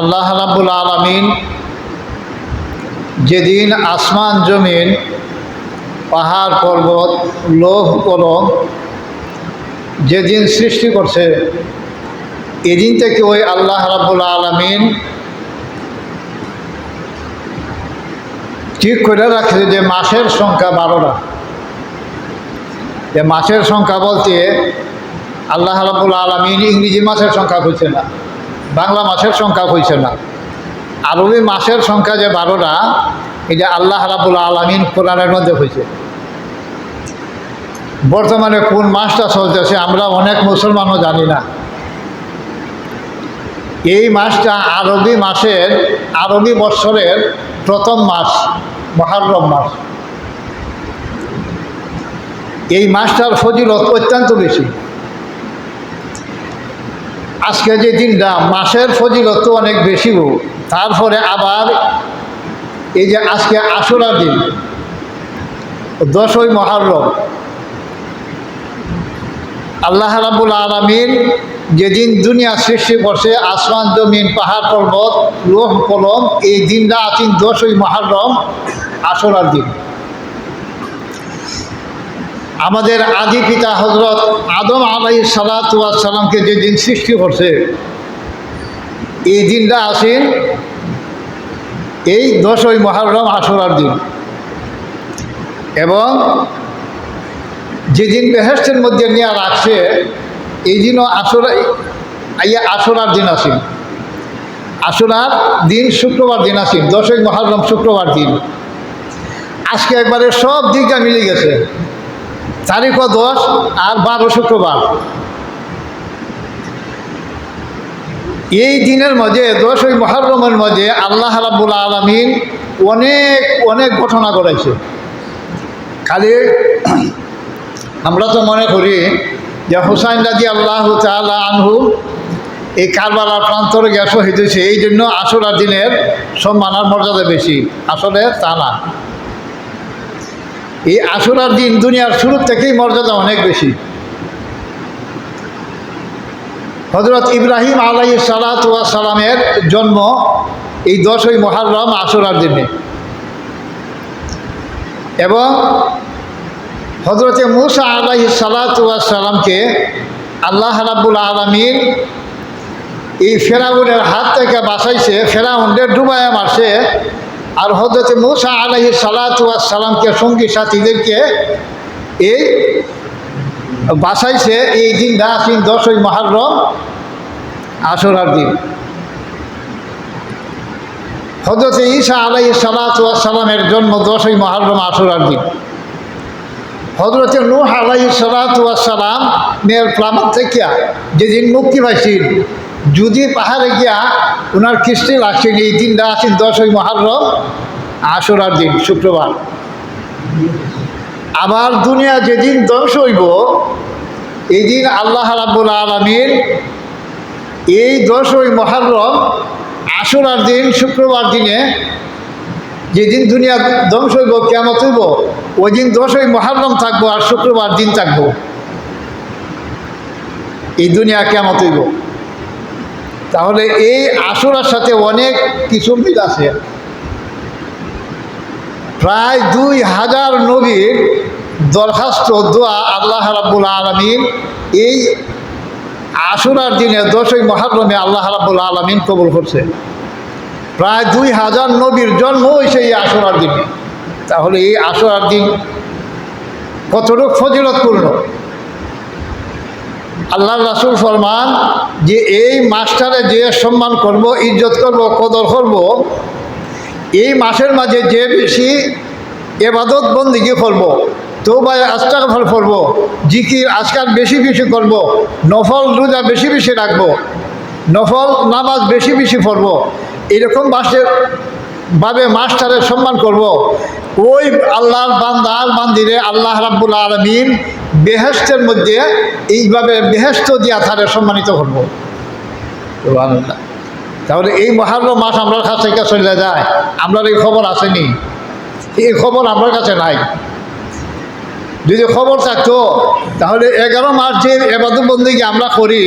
আল্লাহ রাব্বুল আলামিন যেদিন আসমান জমিন পাহাড় পর্বত লৌহ কলম যেদিন সৃষ্টি করছে, এদিন থেকে ওই আল্লাহ রাব্বুল আলামিন ঠিক করে রাখছে যে মাসের সংখ্যা 12টা। যে মাসের সংখ্যা বলতে আল্লাহ রাব্বুল আলামিন ইংরেজি মাসের সংখ্যা কইছে না, বাংলা মাসের সংখ্যা কইছে না, আরবি মাসের সংখ্যা যে 12টা, এটা আল্লাহ রাব্বুল আলামিন কোরআনের মধ্যে কইছে। বর্তমানে কোন মাসটা চলতেছে আমরা অনেক মুসলমানও জানি না। এই মাসটা আরবি মাসের, আরবি বৎসরের প্রথম মাস, মুহররম মাস। এই মাসটার ফজিলত অত্যন্ত বেশি। আজকে যে দিনটা, মাসের ফজিলত তো অনেক বেশি, তারপরে আবার এই যে আজকে আশুরার দিন, 10ই মুহররম, আল্লাহ রাব্বুল আলামিন যেদিন দুনিয়া সৃষ্টি করছে, আসমান জমিন পাহাড় পর্বত লৌহ কলম, এই দিনটা আছেন 10ই মুহররম, আশুরার দিন। আমাদের আদি পিতা হযরত আদম আলাইহিস সালাতু ওয়াস সালামকে যেদিন সৃষ্টি করছে, এই দিনটা আছেন এই 10ই মুহররম, আশুরার দিন। এবং যেদিন বেহেশতের মধ্যে নিয়ে রাখছে, এই দিনও আশুরার দিন আছেন। আশুরার দিন শুক্রবার দিন আছেন, 10ই মুহররম শুক্রবার দিন। আজকে একবারে সব দিকটা মিলে গেছে, তারিখও 10 আর 12 শুক্রবার। এই দিনের মধ্যে, 10ই মুহররমের মধ্যে আল্লাহ রাব্বুল আলামিন অনেক অনেক ঘটনা ঘটাইছে। খালি আমরা তো মনে করি যে হুসাইন রাদিয়াল্লাহু তাআলা আনহু এই কারবালার প্রান্তরে গিয়ে শহীদ হয়েছে, এই জন্য আশুরার দিনের সম্মান আর মর্যাদা বেশি। আসলে তা না। এই আশুরার দিন দুনিয়ার শুরু থেকেই মর্যাদা অনেক বেশি। হযরত ইব্রাহিম আলাইহিস সালাতু ওয়াস সালামের জন্ম এই 10ই মুহররম, আশুরার দিনে। এবং হযরতে মূসা আলাইহিস সালাতু ওয়াস সালামকে আল্লাহ রাব্বুল আলামিন এই ফেরাউনের হাত থেকে বাঁচাইছে, ফেরাউনদের ডুবাইয়া মারছে। আর হযরতে মূসা আলাইহিস সালাতু ওয়াস সালামকে সঙ্গী সাথীদেরকে এই বাঁচাইছে। এই দিনটা আছেন 10ই মুহররম, আশুরার দিন। হযরতে ঈসা আলাইহিস সালাতু ওয়াস সালামের জন্ম 10ই মুহররম, আশুরার দিন। হযরতে নূহ আলাইহিস সালাতু ওয়াস সালাম মেয়ের প্লাবন থেকে যেদিন মুক্তি পাইছেন, যদি পাহাড়ে গিয়া ওনার খিস্তি লাগছেন, এই দিনটা আছেন 10ই মুহররম, আশুরার দিন শুক্রবার। আবার দুনিয়া যেদিন ধ্বংস হইব, এই দিন আল্লাহ রাব্বুল আলামিন এই 10ই মুহররম, আশুরার দিন শুক্রবার দিনে যেদিন দুনিয়া ধ্বংস হইব, কিয়ামত হইব, ওই দিন 10ই মুহররম থাকবো আর শুক্রবার দিন থাকবো। এই দুনিয়া কিয়ামত হইব। তাহলে এই আশুরার সাথে অনেক কিছু মিল আছে। প্রায় 2000 নবীর দরখাস্ত দোয়া আল্লাহ রাব্বুল আলামিন এই আশুরার দিনে 10ই মুহররমে আল্লাহ রাব্বুল আলামিন কবুল করছে। প্রায় 2000 নবীর জন্ম হয়েছে এই আশুরার দিনে। তাহলে এই আশুরার দিন কতটুকু ফজিলতপূর্ণ। আল্লাহ রাসূল ফরমান যে এই মাসটারে যে সম্মান করব, ইজ্জত করব, কদর করব, এই মাসের মাঝে যে বেশি ইবাদত বন্দেগী করব, তওবা ইস্তিগফার করব, জিকির আজকার বেশি বেশি করব, নফল রোজা বেশি বেশি রাখব, নফল নামাজ বেশি বেশি পড়ব, এরকম ভাবে মাসটারে সম্মান করব, ওই আল্লাহর বান্দার বান্দিরে আল্লাহ রাব্বুল আলামিন বেহেশতের মধ্যে এইভাবে বেহেশত দিয়া তারে সম্মানিত করব। সুবহানাল্লাহ। তাহলে এই মুহররম মাস আমার কাছ থেকে চলে যায়, আপনার এই খবর আসেনি, এই খবর আমার কাছে নাই। যদি খবর থাকতো তাহলে 11 মাস যে এবাদত বন্দেগী আমরা করি,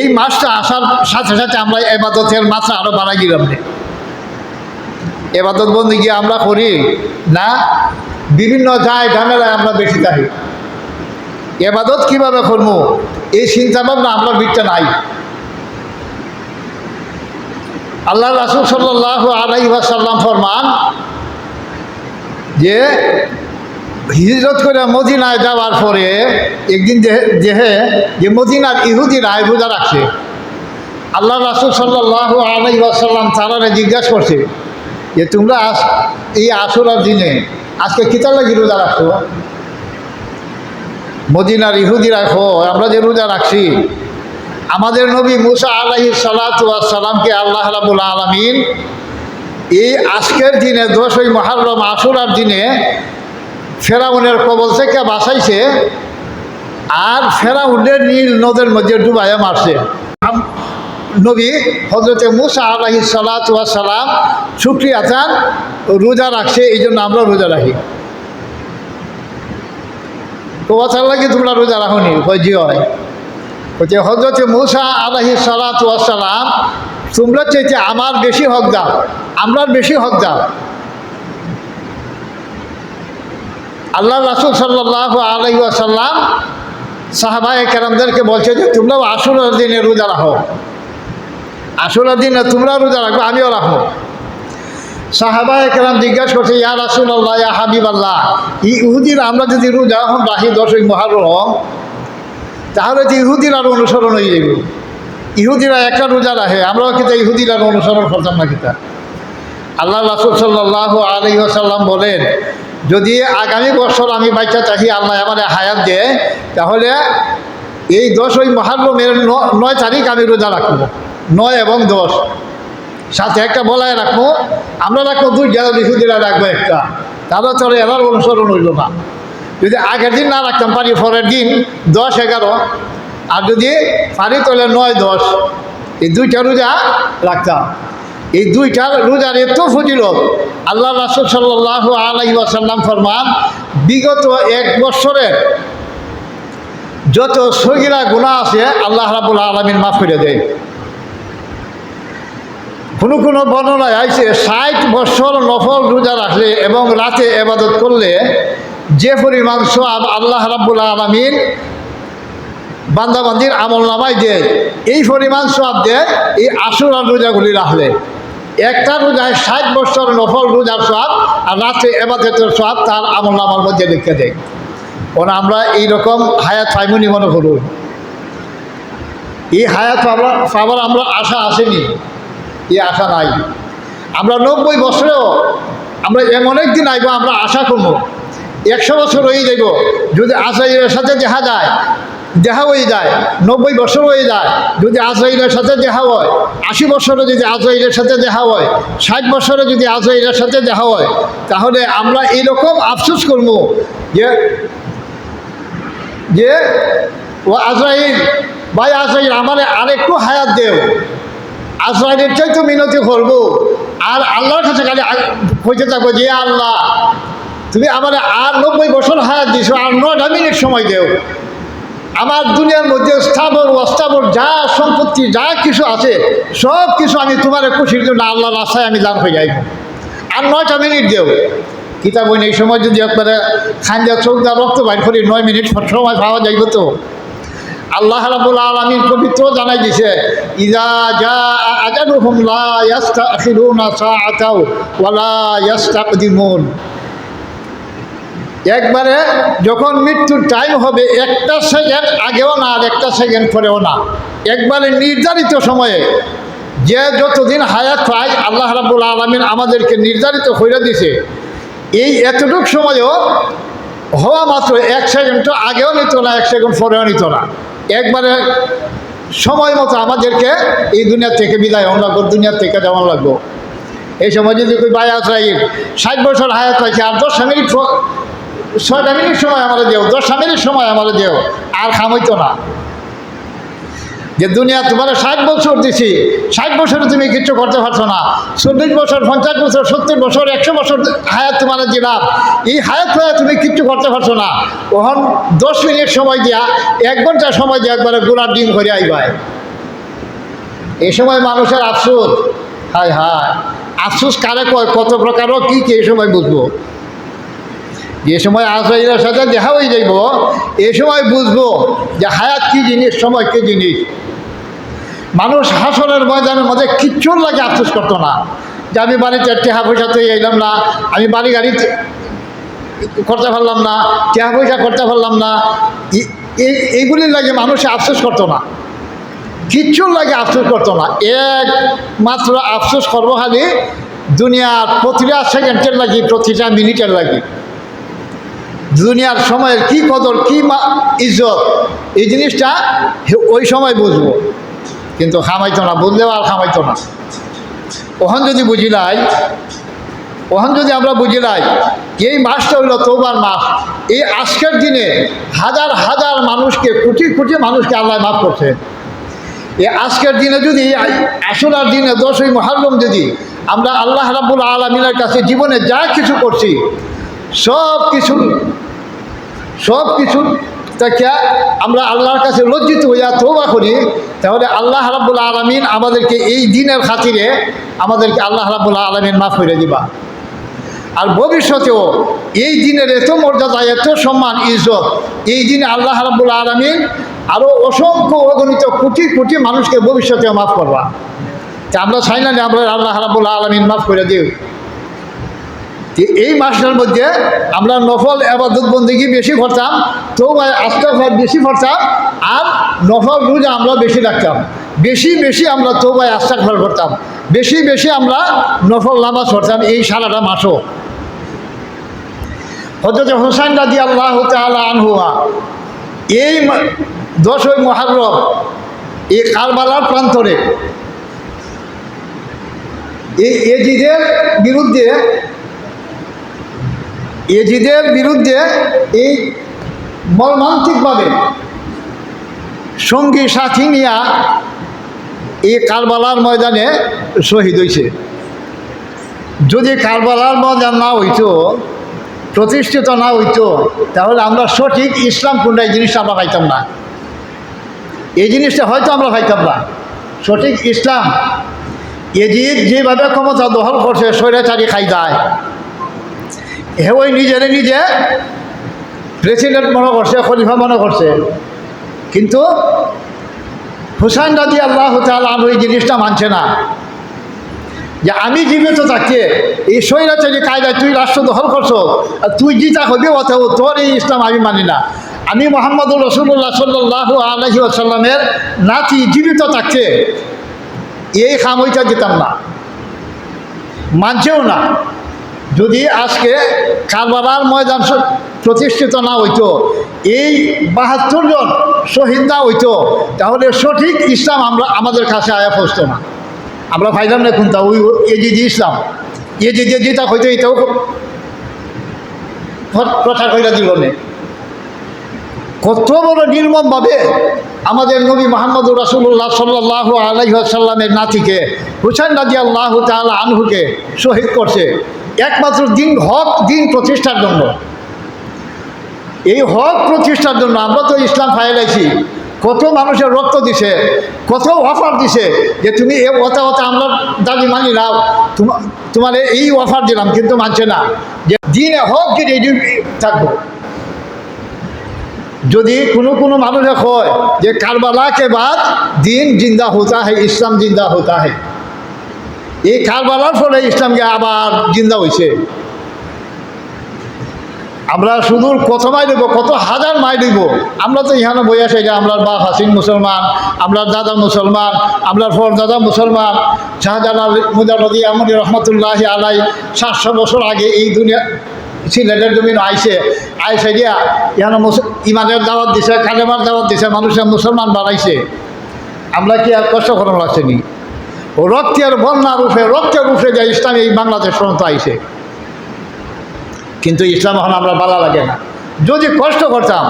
এই মাসটা আসার সাথে সাথে আমরা এবাদতের মাত্রা আরও বাড়াই গেলাম। এবাদত বন্দেগী আমরা করি না, বিভিন্ন যায় ঝামেলায় আমরা বেশি থাকি। এবাদত কীভাবে করবো এই চিন্তাভাবনা আমরা বিটটা নাই। আল্লাহ রাসূল সাল্লাল্লাহু আলাইহি ওয়াসাল্লাম ফরমান যে হিজরত করে মদিনায় যাওয়ার পরে একদিন যে মদিনার ইহুদিরা রোজা রাখছে, আল্লাহ রাসূল সাল্লাল্লাহু আলাইহি ওয়াসাল্লাম তারারে জিজ্ঞাসা করছে যে তোমরা এই আশুরার দিনে আজকে কিতার লাগি রোজা রাখছো? মদিনার ইহুদিরা আমরা যে রোজা রাখছি, আমাদের নবী মুসা আলাইহিস সালাতু ওয়াস সালামকে আল্লাহ রাব্বুল আলামিন এই আজকের দিনে 10ই মুহররম আশুরার দিনে ফেরাউনের কবল থেকে বাঁচাইছে, আর ফেরাউনের নীল নদের মধ্যে ডুবাইয়া মারছে। নবী হজরতে মুসা আলাইহিস সালাতু ওয়াস সালাম শুকরিয়া আদান রোজা রাখছে, এই জন্য আমরা রোজা রাখি। কোথার লাগে তোমরা রোজা রাখনি? জি হয়। বলছে হজরতে মুসা আলাইহিস সালাতু ওয়াস সালাম তোমরা চাইতে আমার বেশি হক দাও, আমরার বেশি হক দাও। আল্লাহ রাসূল সাল্লাল্লাহু আলাইহি ওয়াসাল্লাম সাহাবায়ে কেরামদেরকে বলছে যে তোমরাও আশুরার দিনে রোজা রাখো, আশুরার দিনে তোমরা রোজা রাখবে, আমিও রাখবো। সাহাবায়ে কেরাম জিজ্ঞাসা করছে ইয়া রাসূলুল্লাহ, ইয়া হাবিবাল্লাহ, ইহুদিরা আমরা যদি রোজা এখন রাখি 10ই মুহররম, তাহলে তো ইহুদিরার অনুসরণ হয়ে যাবে। ইহুদিরা একটা রোজা রাখে, আমরাও কিন্তু ইহুদিরার অনুসরণ করতাম না কিতা? আল্লাহ রাসূল সাল্লাল্লাহু আলাইহি ওয়াসাল্লাম বলেন যদি আগামী বছর আমি বাচ্চা চাহি আল্লাহ আমার হায়াত দেয়, তাহলে এই 10ই মুহররমের 9 তারিখ আমি রোজা রাখবো, 9 এবং 10 সাথে একটা বলায় রাখবো। আমরা রাখবো 2, ইহুদিরা রাখবো একটা, তাহলে তো এরার অনুসরণ হইল না। যদি আগের দিন না রাখতাম পারি, পরের দিন 10, 11, আর যদি পারি তাহলে 9, 10 এই 2টা রোজা রাখতাম। এই 2টা রোজার এত ফজিলত, আল্লাহ রাসূল সাল্লাল্লাহু আলাইহি ওয়াসাল্লাম ফরমান বিগত 1 বছরের যত সগীরা গুনাহ আছে আল্লাহ রাব্বুল আলামিন মাফ করে দেয়। কোনো কোনো বর্ণনায় আইছে 60 বছর নফল রোজা রাখলে এবং রাতে ইবাদত করলে যে পরিমাণ সওয়াব আল্লাহ রাব্বুল আলামিন বান্দাবান্দির আমলনামায় দেয়, এই পরিমাণ সওয়াব দেয় এই আশুরার রোজাগুলি রাখলে। একটা রোজায় 60 বছর নফল রোজার সওয়াব আর রাতে ইবাদতের সওয়াব তার আমলনামার মধ্যে লিখে দেয়। ওরা আমরা এইরকম হায়াত পাইমনি মনে করুন, এই হায়াত পাবার আমরা আশা আসেনি, এই আশা নাই। আমরা 90 বছরেও আমরা এমন একদিন আইব আমরা আশা করবো 100 বছর হয়ে যাইব, যদি আজরাইলের সাথে দেখা হয়ে যায় 90 বছর হয়ে যায়, যদি আজরাইলের সাথে দেখা হয় 80 বছরে যদি আজরাইলের সাথে দেখা হয়, 60 বছরে যদি আজরাইলের সাথে দেখা হয়, তাহলে আমরা এইরকম আফসোস করবো যে ও আজরাইল ভাই, আজরাইল আমার আরেকটু হায়াত দেও। আজরাইলের চাইতে মিনতি করবো আর আল্লাহর কাছে খালি হইতে থাকবো যে আল্লাহ তুমি আমার আর 90 বছর হায়াত দিছো, আর 9টা মিনিট সময় দেও। আমার দুনিয়ার মধ্যে স্থাবর অস্থাবর যা সম্পত্তি যা কিছু আছে সব কিছু আমি তোমার খুশির জন্য আল্লাহর রাস্তায় আমি দান হয়ে যাইব, আর 9টা মিনিট দেও। কিতাব বই এই সময় যদি একবারে খাঞ্জা চোখ দা রক্ত বাইর করি 9 মিনিট সময় পাওয়া যাইব তো? আল্লাহ রাব্বুল আলামিন পবিত্র জানাই দিছে ইযা জাআ আজালুহুম লা ইস্তাখিরুনা সাআতাও ওয়া লা ইস্তাকদিমুন। একবারে যখন মৃত্যুর টাইম হবে 1টা সেকেন্ড আগেও না আর 1টা সেকেন্ড পরেও না, একবারে নির্ধারিত সময়ে যে যতদিন হায়াত পায় আল্লাহ রাব্বুল আলামিন আমাদেরকে নির্ধারিত করে দিছে, এই এতটুক সময়ও হওয়া মাত্র 1 সেকেন্ড আগেও নিত না, 1 সেকেন্ড পরেও নিত না, একবারে সময় মতো আমাদেরকে এই দুনিয়া থেকে বিদায় হওয়া লাগবে, দুনিয়ার থেকে যেমন লাগবো। এই সময় যদি কই ভাই আজরাইল 60 বছর হায়াত পাইছে আর 10 মিনিট 6টা মিনিট সময় আমার দেও, 10 মিনিট সময় আমার দেও, আর খামইতো না। যে দুনিয়া তোমার 60 বছর দিছি, 60 বছরে তুমি কিচ্ছু করতে পারছো না, 40 বছর 50 বছর 70 বছর 100 বছর হায়াত তোমার দিলাম, এই হায়াত তুমি কিচ্ছু করতে পারছো না, ওখান 10 মিনিট সময় দিয়া 1 ঘন্টা সময় দিয়া একবারে গোলার ডিম করে আইবাই। এই সময় মানুষের আফসোস, হায় হায়, আফসোস কারে কয়, কত প্রকারও কি এই সময় বুঝবো। যে সময় আজরাইলের সাথে দেখা হয়ে যাইব, এই সময় বুঝবো যে হায়াত কি জিনিস, সময় কি জিনিস। মানুষ হাসরের ময়দানের মধ্যে কিচ্ছুর লাগে আফসোস করতো না, যে আমি বাড়িতে টেহা পয়সা তো এলাম না, আমি বাড়ি গাড়ি করতে পারলাম না, টেহা পয়সা করতে পারলাম না, এইগুলির লাগে মানুষ আফসোস করতো না, কিচ্ছুর লাগে আফসোস করতো না। একমাত্র আফসোস করবো খালি দুনিয়ার প্রতিটা সেকেন্ডের লাগি, প্রতিটা মিনিটের লাগি, দুনিয়ার সময়ের কি কদর, কি ইজ্জত, এই জিনিসটা ওই সময় বুঝবো। কিন্তু খামাইতো না, বুঝলেও আর খামাইতো না। ওখান যদি বুঝিলাই, ওখান যদি আমরা বুঝিলাই এই মাসটা হইল তওবার মাস, এই আজকের দিনে হাজার হাজার মানুষকে, কোটি কোটি মানুষকে আল্লাহ মাফ করছে। এই আজকের দিনে যদি, আশুরার দিনে 10ই মুহররম যদি আমরা আল্লাহ রাব্বুল আলামিনের কাছে জীবনে যা কিছু করছি সব কিছু থেকে আমরা আল্লাহর কাছে লজ্জিত হইয়া তওবা করি, তাহলে আল্লাহ রাব্বুল আলামিন আমাদেরকে এই দিনের খাতিরে আমাদেরকে আল্লাহ রাব্বুল আলামিন মাফ করে দিবা। আর ভবিষ্যতেও এই দিনের এত মর্যাদা, এত সম্মান, ইজ্জত, এই দিনে আল্লাহ রাব্বুল আলামিন আরও অসংখ্য অগণিত কোটি কোটি মানুষকে ভবিষ্যতেও মাফ করবা। তা আমরা চাই না যে আমরা আল্লাহ রাব্বুল আলামিন মাফ করে দিই। এই মাসটার মধ্যে আমরা নফল ইবাদত বন্দেগী বেশি করতাম, তওবা ইস্তিগফার বেশি করতাম, আর নফল রোজা আমরা বেশি রাখতাম, বেশি বেশি আমরা তওবা ইস্তিগফার করতাম, বেশি বেশি আমরা নফল নামাজ পড়তাম এই সারাটা মাসও। হযরত হুসাইন রাদিয়াল্লাহু তাআলা আনহু এই 10ই মুহররম এই কারবালার প্রান্তরে এই এজিদের বিরুদ্ধে এই মর্মান্তিকভাবে সঙ্গী সাথী নিয়া এই কারবালার ময়দানে শহীদ হয়েছে। যদি কারবালার ময়দান না হইতো, প্রতিষ্ঠিত না হইতো, তাহলে আমরা সঠিক ইসলাম কোনটা এই জিনিসটা আমরা পাইতাম না, এই জিনিসটা হয়তো আমরা পাইতাম না। সঠিক ইসলাম এজিদ যেভাবে ক্ষমতা দখল করছে, স্বৈরাচারী কায়দায়, ওই নিজে প্রেসিডেন্ট মনে করছে, খলিফা মনে করছে, কিন্তু হুসাইন রাদিয়াল্লাহু তাআলা আনহু এই জিনিসটা মানছে না, যে আমি জীবিত থাকতে এই স্বৈরাচারী কায়দায় তুই রাষ্ট্র দখল করছো, আর তুই জিতা হবি অথবা তোর এই ইসলাম আমি মানি না। আমি মুহাম্মদুর রাসূলুল্লাহ সাল্লাল্লাহু আলাইহি ওয়াসাল্লামের নাতি জীবিত থাকতে এই খামইটা দিতাম না, মানছেও না। যদি আজকে কারবালার ময়দান প্রতিষ্ঠিত না হইতো, এই 72 জন শহীদ না হইতো, তাহলে সঠিক ইসলাম আমাদের কাছে আয়া পৌঁছতো না। আমরা পাইলাম না কোনটা, ওই এজিদি ইসলাম, এজিদি যেটা হইতো এটাও প্রচার করে দিল না। কত বড় নির্মমভাবে আমাদের নবী মুহাম্মদুর রাসূলুল্লাহ সাল্লাল্লাহু আলাইহি ওয়াসাল্লামের নাতিকে হুসাইন রাদিয়াল্লাহু তাআলা আনহুকে শহীদ করছে একমাত্র হক দিন প্রতিষ্ঠার জন্য। এই হক প্রতিষ্ঠার জন্য আমরা তো ইসলাম ফাইলাইছি, কত মানুষের রক্ত দিছে, কত অফার দিছে যে তুমি এ ওটা আমরা দাবি মানি নাও, তোমার এই অফার দিলাম, কিন্তু মানছে না যে দিনে হক যে থাকবো। যদি কোনো মানুষে কয় যে কারবালা के बाद দিন জিন্দা होता है, ইসলাম জিন্দা होता है, এই কারবালার ফলে ইসলামকে আবার জিন্দা হয়েছে। আমরা সুদূর কত মাইল দেবো, কত হাজার মাইল দিব। আমরা তো এখানে বইয়া সেই যে আমরা বাপ হাসিন মুসলমান, আমরা দাদা মুসলমান, আমরা দাদা মুসলমান। শাহজালাল মুজাদ্দিদ আহমদ রহমতুল্লাহ আলাই 700 বছর আগে এই দুনিয়া সিলেটের জমিন আইসে দিয়া এখানে ইমানের দাওয়াত দিছে, কালেমার দাওয়াত দিছে, মানুষের মুসলমান বানাইছে। আমরা কি আর কষ্ট করানো লাগছে নি? রক্তের বন্যার রক্তের রূপে যে ইসলাম এই বাংলাদেশ পর্যন্ত আইসে, কিন্তু ইসলাম এখন আমরা ভালো লাগে না। যদি কষ্ট করতাম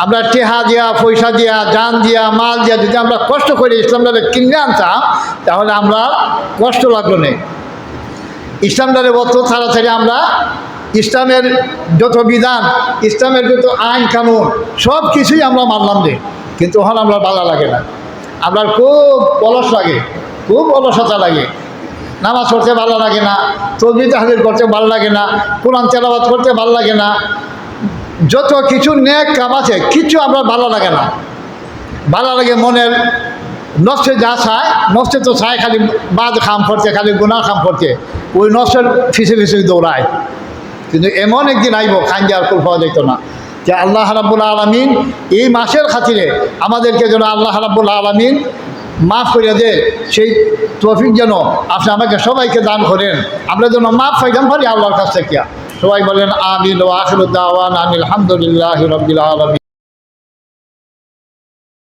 আমরা টেহা দিয়া পয়সা দিয়া জান দিয়া মাল দিয়া যদি আমরা কষ্ট করে ইসলামটারে কিনে আনতাম তাহলে আমরা কষ্ট লাগলো নেই। ইসলামটারে অত তাড়াতাড়ি আমরা ইসলামের যত বিধান, ইসলামের যত আইন কানুন সব কিছুই আমরা মানলাম রে, কিন্তু ওখানে আমরা ভালো লাগে না। আমরা খুব অলস লাগে, খুব অলসতা লাগে। নামাজ পড়তে ভালো লাগে না, তসবিহ তাহলিল করতে ভালো লাগে না, কোরআন তেলাওয়াত করতে ভালো লাগে না, যত কিছু নেক কাম আছে কিছু আমরা ভালো লাগে না। ভালো লাগে মনের নষ্টে যা চায়, নষ্টে তো চায় খালি বাদ খাম করতে, খালি গুনাহ খাম করতে, ওই নষ্টের ফিসে ফিসে দৌড়ায়। কিন্তু এমন একদিন আইব খাইন আর কুল পাওয়া যেত না, যে আল্লাহ রাব্বুল আলামিন এই মাসের খাতিরে আমাদেরকে যেন আল্লাহ রাব্বুল আলামিন মাফ করে দে, সেই তৌফিক যেন আপনি আমাকে সবাইকে দান করেন, আমরা যেন মাফ পাইতাম পারি আল্লাহর কাছ থেকে। সবাই বলেন আমিন। ওয়া আখিরু দাওয়ানা আলহামদুলিল্লাহি রাব্বিল আলামিন।